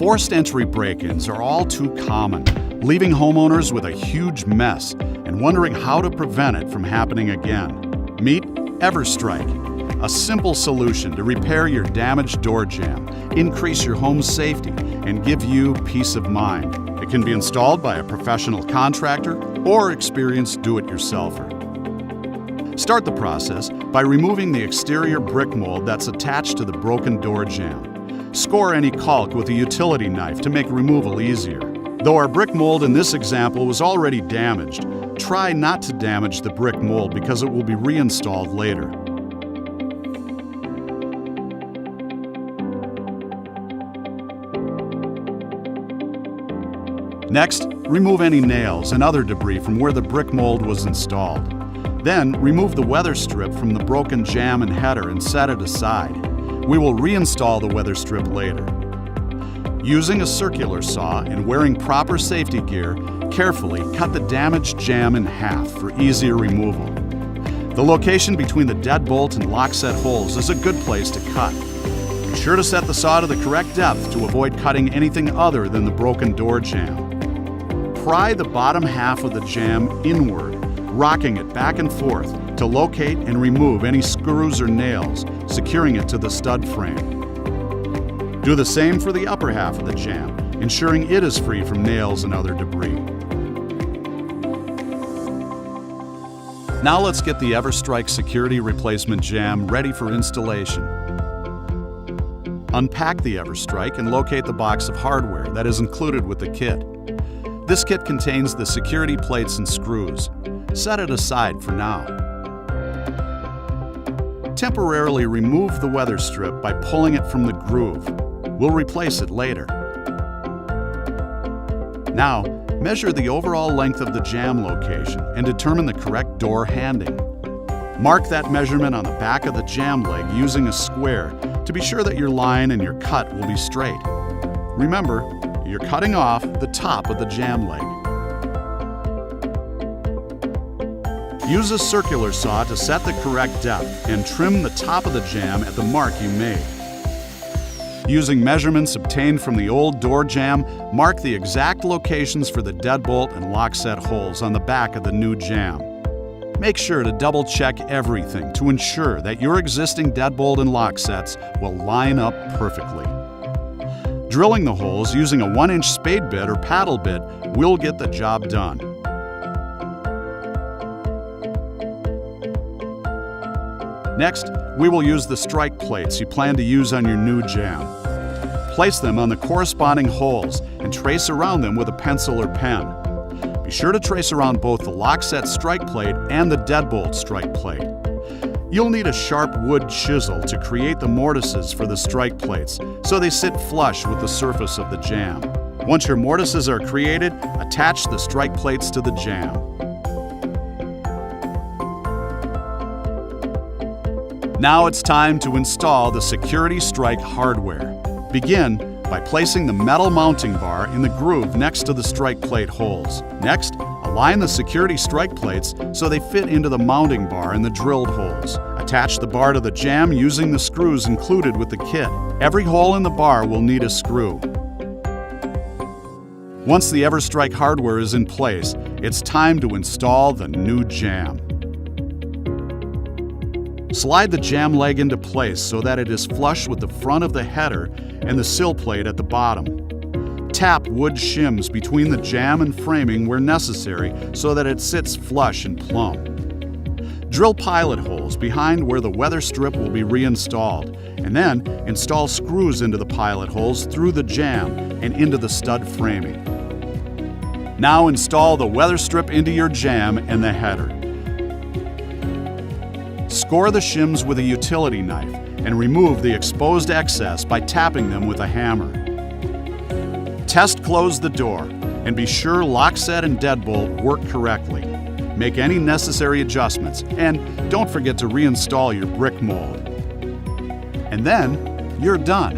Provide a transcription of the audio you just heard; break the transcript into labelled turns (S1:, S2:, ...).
S1: Forced entry break-ins are all too common, leaving homeowners with a huge mess and wondering how to prevent it from happening again. Meet Everstrike, a simple solution to repair your damaged door jamb, increase your home's safety, and give you peace of mind. It can be installed by a professional contractor or experienced do-it-yourselfer. Start the process by removing the exterior brick mold that's attached to the broken door jamb. Score any caulk with a utility knife to make removal easier. Though our brick mold in this example was already damaged, try not to damage the brick mold because it will be reinstalled later. Next, remove any nails and other debris from where the brick mold was installed. Then, remove the weather strip from the broken jamb and header and set it aside. We will reinstall the weather strip later. Using a circular saw and wearing proper safety gear, carefully cut the damaged jamb in half for easier removal. The location between the deadbolt and lock set holes is a good place to cut. Be sure to set the saw to the correct depth to avoid cutting anything other than the broken door jamb. Pry the bottom half of the jamb inward, rocking it back and forth to locate and remove any screws or nails, securing it to the stud frame. Do the same for the upper half of the jamb, ensuring it is free from nails and other debris. Now let's get the Everstrike security replacement jamb ready for installation. Unpack the Everstrike and locate the box of hardware that is included with the kit. This kit contains the security plates and screws. Set it aside for now. Temporarily remove the weather strip by pulling it from the groove. We'll replace it later. Now, measure the overall length of the jamb location and determine the correct door handing. Mark that measurement on the back of the jamb leg using a square to be sure that your line and your cut will be straight. Remember, you're cutting off the top of the jamb leg. Use a circular saw to set the correct depth and trim the top of the jamb at the mark you made. Using measurements obtained from the old door jamb, mark the exact locations for the deadbolt and lock set holes on the back of the new jamb. Make sure to double check everything to ensure that your existing deadbolt and lock sets will line up perfectly. Drilling the holes using a 1-inch spade bit or paddle bit will get the job done. Next, we will use the strike plates you plan to use on your new jamb. Place them on the corresponding holes and trace around them with a pencil or pen. Be sure to trace around both the lock set strike plate and the deadbolt strike plate. You'll need a sharp wood chisel to create the mortises for the strike plates so they sit flush with the surface of the jamb. Once your mortises are created, attach the strike plates to the jamb. Now it's time to install the Security Strike hardware. Begin by placing the metal mounting bar in the groove next to the strike plate holes. Next, align the Security Strike plates so they fit into the mounting bar in the drilled holes. Attach the bar to the jamb using the screws included with the kit. Every hole in the bar will need a screw. Once the Everstrike hardware is in place, it's time to install the new jamb. Slide the jamb leg into place so that it is flush with the front of the header and the sill plate at the bottom. Tap wood shims between the jamb and framing where necessary so that it sits flush and plumb. Drill pilot holes behind where the weather strip will be reinstalled, and then install screws into the pilot holes through the jamb and into the stud framing. Now install the weather strip into your jamb and the header. Score the shims with a utility knife and remove the exposed excess by tapping them with a hammer. Test close the door and be sure lock set and deadbolt work correctly. Make any necessary adjustments and don't forget to reinstall your brick mold. And then you're done.